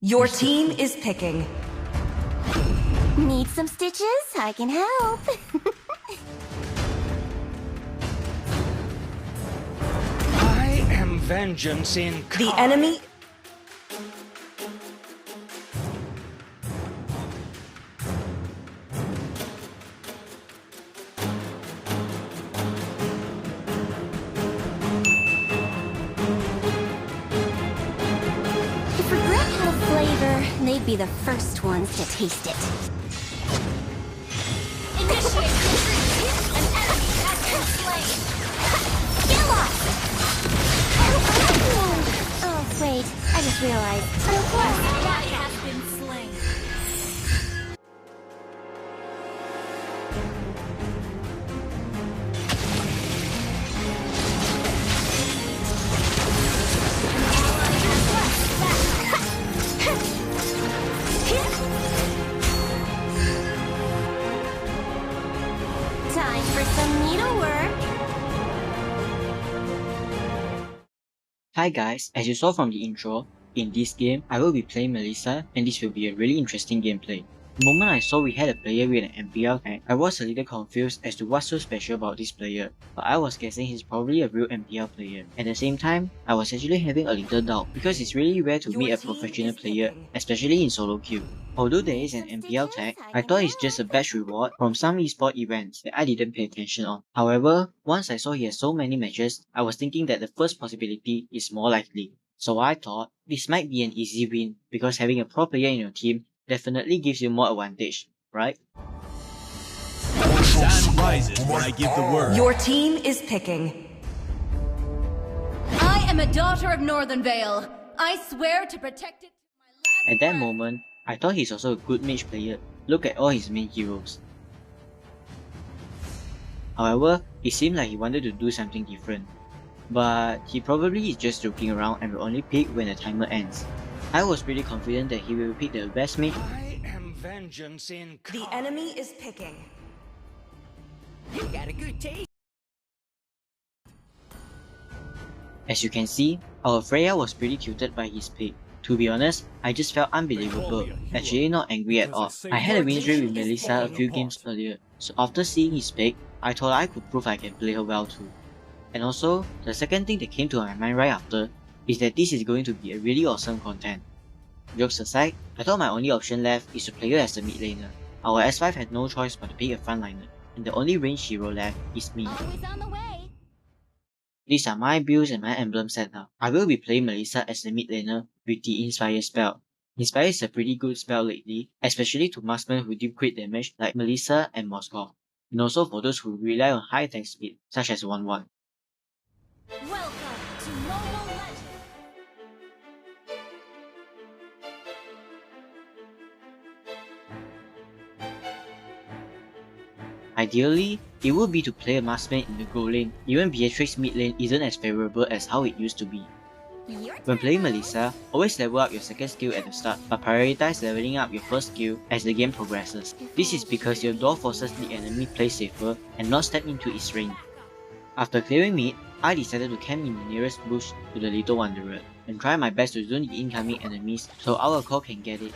Your team is picking. Need some stitches? I can help. I am vengeance incarnate. The enemy... If regret had a flavor, they'd be the first ones to taste it. Initiate retreat! An enemy has been slain! Kill us! Oh, wait, I just realized. Of course, body has been slain. Time for some needlework. Hi guys, as you saw from the intro, in this game, I will be playing Melissa and this will be a really interesting gameplay. The moment I saw we had a player with an MPL tank, I was a little confused as to what's so special about this player, but I was guessing he's probably a real MPL player. At the same time, I was actually having a little doubt because it's really rare to meet a professional player, especially in solo queue. Although there is an MPL tag, I thought it's just a badge reward from some esport events that I didn't pay attention on. However, once I saw he has so many matches, I was thinking that the first possibility is more likely. So I thought this might be an easy win because having a pro player in your team definitely gives you more advantage, right? Sun rises when I give the word. Your team is picking. I am a daughter of Northern Vale. I swear to protect it to my last At that breath. moment, I thought he's also a good mage player. Look at all his main heroes. However, it seemed like he wanted to do something different. But he probably is just joking around and will only pick when the timer ends. I was pretty confident that he will pick the best mage. I am vengeance incarnate. The enemy is picking. You got a good taste. As you can see, our Freya was pretty tilted by his pick. To be honest, I just felt unbelievable, actually not angry at all. I had a win streak with Melissa a few games earlier, so after seeing his pick, I thought I could prove I can play her well too. And also, the second thing that came to my mind right after is that this is going to be a really awesome content. Jokes aside, I thought my only option left is to play her as a mid laner. Our S5 had no choice but to pick a frontliner, and the only ranged hero left is me. Always on the way. These are my builds and my emblem setup. I will be playing Melissa as the mid laner with the Inspire spell. Inspire is a pretty good spell lately, especially to marksmen who deal crit damage like Melissa and Moskov, and also for those who rely on high attack speed such as 1-1. Welcome to Mobile Legends. Ideally, it would be to play a marksman in the gold lane. Even Beatrix mid lane isn't as favorable as how it used to be. When playing Melissa, always level up your second skill at the start, but prioritize leveling up your first skill as the game progresses. This is because your door forces the enemy play safer and not step into its range. After clearing mid, I decided to camp in the nearest bush to the Little Wanderer and try my best to zone the incoming enemies so our core can get it.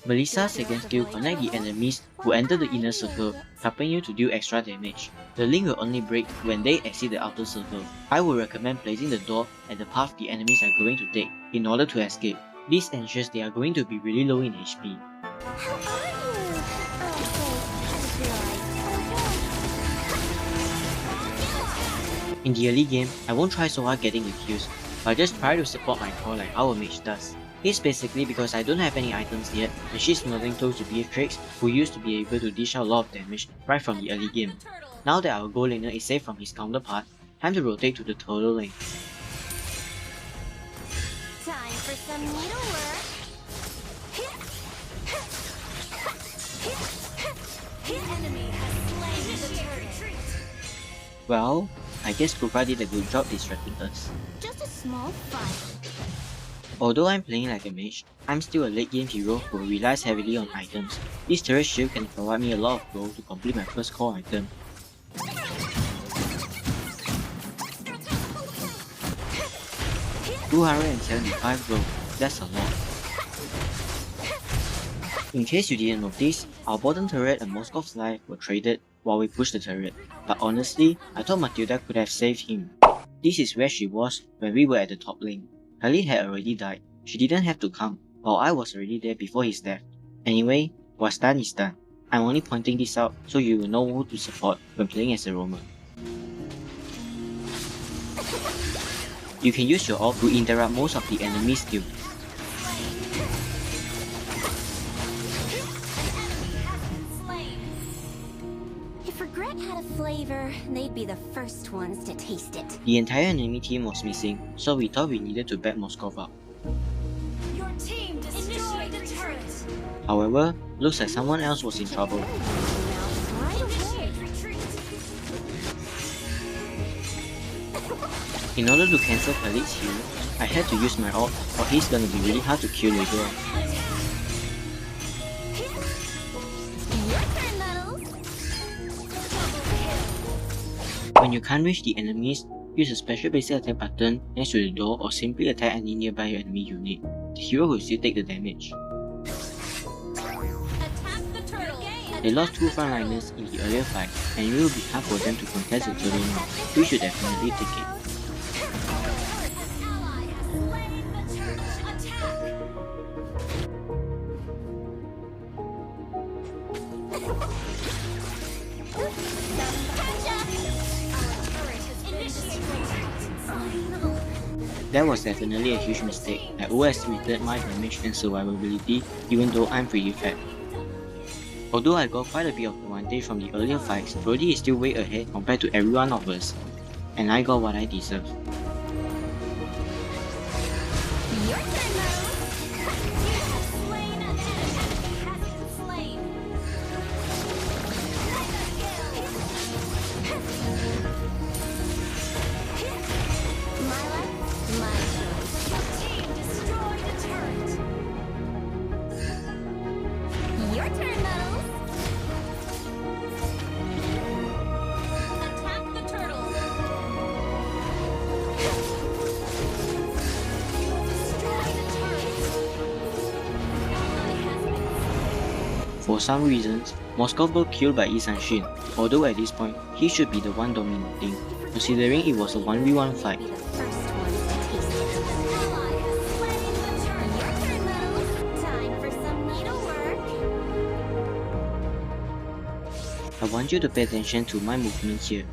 Melissa's second skill connects the enemies who enter the inner circle, helping you to deal extra damage. The link will only break when they exit the outer circle. I would recommend placing the door at the path the enemies are going to take in order to escape. This ensures they are going to be really low in HP. How are you? Oh, wait, I just realized. In the early game, I won't try so hard getting the kills, but just try to support my core like our mage does. It's basically because I don't have any items yet and she's moving close to Beatrix, who used to be able to dish out a lot of damage right from the early game. Now that our gold laner is safe from his counterpart, time to rotate to the turtle lane. Time for some needlework. Enemy has slain the turtle. Well, I guess Krupa did a good job distracting us. Just a small fight. Although I'm playing like a mage, I'm still a late game hero who relies heavily on items. This turret shield can provide me a lot of gold to complete my first core item. 275 gold, that's a lot. In case you didn't notice, our bottom turret and Moskov's life were traded while we pushed the turret, but honestly, I thought Matilda could have saved him. This is where she was when we were at the top lane. Khalid had already died, she didn't have to come, while I was already there before his death. Anyway, what's done is done. I'm only pointing this out so you will know who to support when playing as a roamer. You can use your ult to interrupt most of the enemy's skills. If regret had a flavor, they'd be the first ones to taste it. The entire enemy team was missing, so we thought we needed to back Moskov up. Your team destroyed the turret. However, looks like someone else was in trouble. Initiate retreat. In order to cancel Khalid's heal, I had to use my ult, or he's gonna be really hard to kill later on. When you can't reach the enemies, use a special basic attack button next to the door or simply attack any nearby enemy unit. The hero will still take the damage. They lost 2 frontliners in the earlier fight, and it will be hard for them to contest the turtle now. We should definitely take it. That was definitely a huge mistake. I overestimated my damage and survivability even though I'm pretty fat. Although I got quite a bit of advantage from the earlier fights, Brody is still way ahead compared to every one of us. And I got what I deserve. For some reasons, Moskov got killed by Yi Sanshin, although at this point, he should be the one dominating, considering it was a 1v1 fight. I want you to pay attention to my movement here.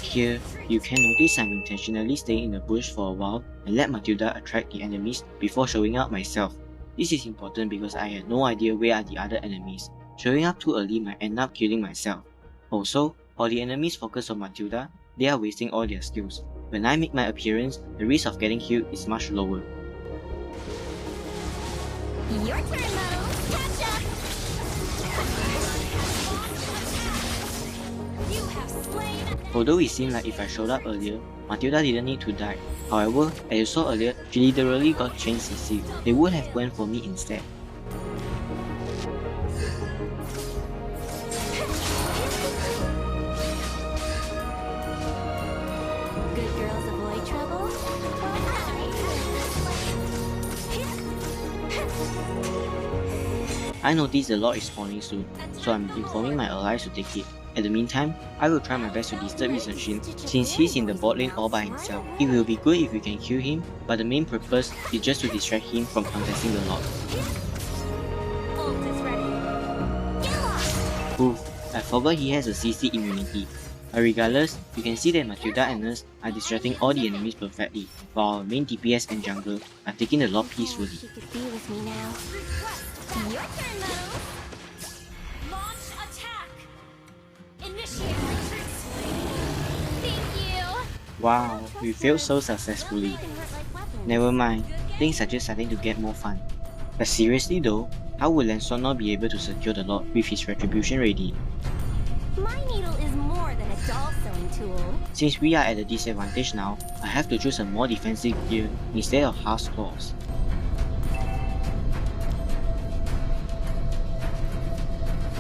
Here, you can notice I'm intentionally staying in the bush for a while and let Matilda attract the enemies before showing up myself. This is important because I had no idea where are the other enemies. Showing up too early might end up killing myself. Also, while the enemies focus on Matilda, they are wasting all their skills. When I make my appearance, the risk of getting killed is much lower. Your turn, Muddles. Catch up! You have slain. Although it seemed like if I showed up earlier, Matilda didn't need to die. However, as you saw earlier, she literally got changed to see. They would have went for me instead. Good girls avoid trouble. I noticed the Lord is spawning soon, so I'm informing my allies to take it. At the meantime, I will try my best to disturb Yi Sanshin. Since he's in the bot lane all by himself, it will be good if we can kill him, but the main purpose is just to distract him from contesting the Lord. Oof, I forgot he has a CC immunity. But regardless, you can see that Matilda and us are distracting all the enemies perfectly, while our main DPS and jungler are taking the Lord peacefully. She could be with me now. Your turn, Muddles. Launch attack. Initiate retreat. Thank you. Wow, we failed so successfully. Never mind, things are just starting to get more fun. But seriously though, how will Lancelot not be able to secure the Lord with his retribution ready? My needle is more than a doll sewing tool. Since we are at a disadvantage now, I have to choose a more defensive gear instead of House Claws.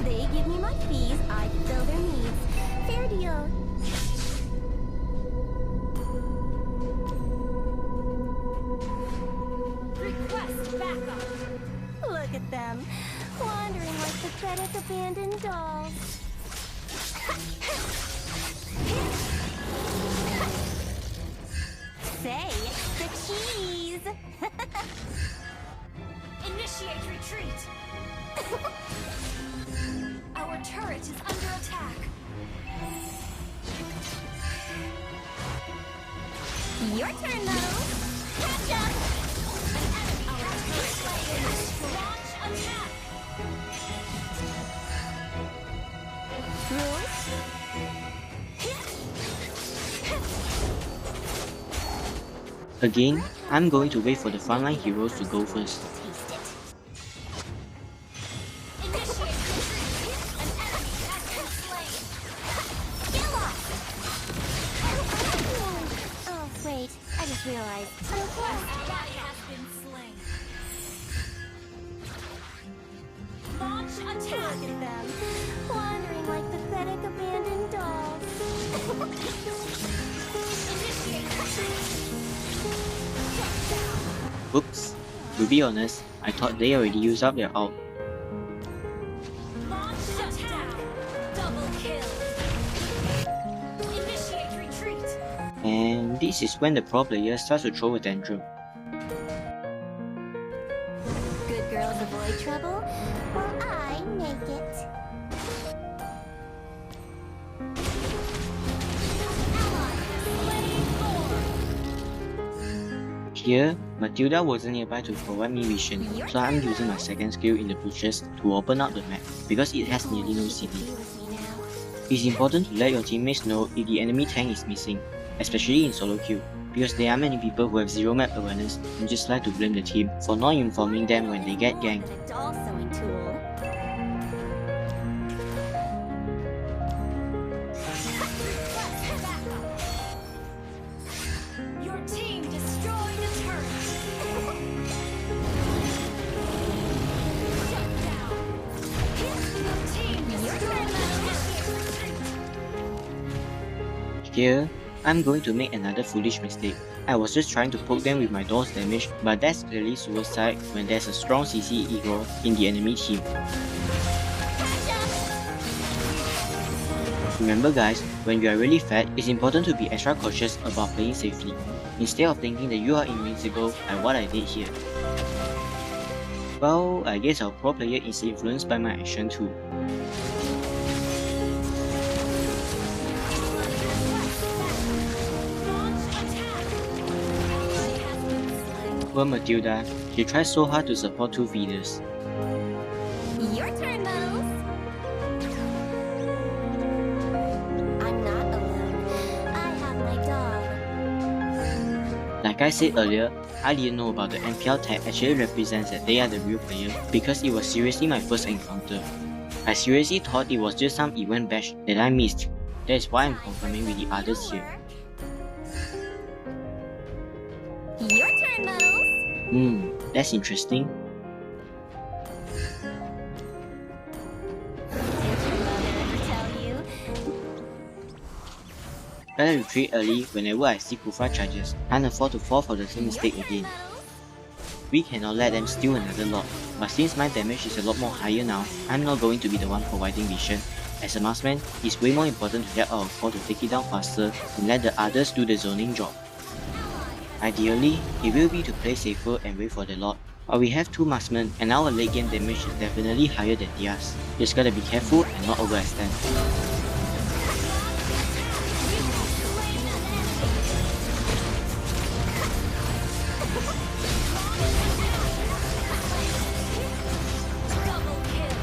They give me my fees, I fill their needs. Fair deal. pathetic abandoned dolls. Say the cheese. Initiate retreat. Our turret is under attack. Your turn, Muddles. Catch up. Our turret is launch attack. Rules. Again, I'm going to wait for the frontline heroes to go first. Taste it. Initiate retreat. An enemy has been slain. Kill off. Oh, wait. I just realized. An ally has been slain. Launch attack. Look at them. Wandering like pathetic abandoned dolls. Initiate retreat. Whoops. To be honest, I thought they already used up their ult. Launch attack. Double kill. Initiate retreat. And this is when the pro player starts to throw a tantrum. Good girls avoid trouble, while I make it. Ally has slain Lord. Here, Matilda wasn't nearby to provide me vision, so I'm using my second skill in the bushes to open up the map because it has nearly no CD. Be with me now. It's important to let your teammates know if the enemy tank is missing, especially in solo queue, because there are many people who have zero map awareness and just like to blame the team for not informing them when they get ganked. A doll sewing tool. Your team destroyed a turret. Shut down. Your team destroyed a retreat. Here, I'm going to make another foolish mistake. I was just trying to poke them with my door's damage, but that's clearly suicide when there's a strong CC ego in the enemy team. Remember guys, when you are really fat, it's important to be extra cautious about playing safely, instead of thinking that you are invincible like what I did here. Well, I guess our pro player is influenced by my action too. Launch attack. Ally has been slain. Poor Matilda, she tries so hard to support two feeders. Your turn, Muddles. I'm not alone. I have my dog. Like I said earlier, I didn't know about the MPL tag actually represents that they are the real player because it was seriously my first encounter. I seriously thought it was just some event badge that I missed. That is why I'm confirming with the others here. Your turn, Muddles. That's interesting. Did your mother ever tell you? Better retreat early whenever I see Kufa charges. Can't afford to fall for the same mistake again. We cannot let them steal another lot, but since my damage is a lot more higher now, I'm not going to be the one providing vision. As a marksman, it's way more important to get our core to take it down faster and let the others do the zoning job. Ideally, it will be to play safer and wait for the lot, but we have two marksmen and our late game damage is definitely higher than theirs. Just gotta be careful and not overextend. Double kill.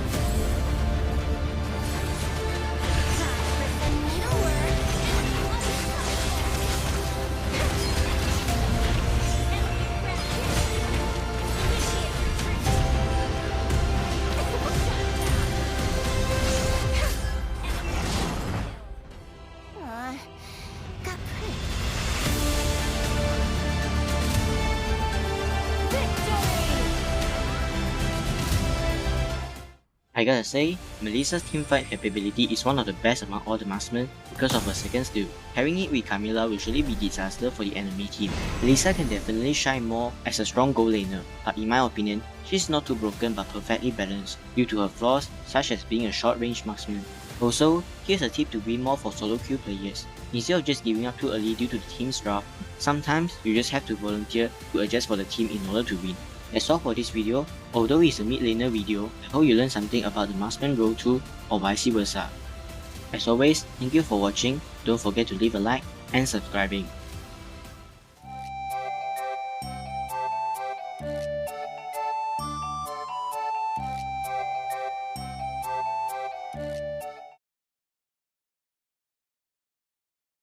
I gotta say, Melissa's teamfight capability is one of the best among all the marksmen because of her second skill. Pairing it with Camilla will surely be disaster for the enemy team. Melissa can definitely shine more as a strong gold laner, but in my opinion, she's not too broken but perfectly balanced due to her flaws such as being a short-range marksman. Also, here's a tip to win more for solo queue players. Instead of just giving up too early due to the team's draft, sometimes you just have to volunteer to adjust for the team in order to win. That's all for this video. Although it's a mid laner video, I hope you learned something about the marksman role too, or vice versa. As always, thank you for watching, don't forget to leave a like and subscribing.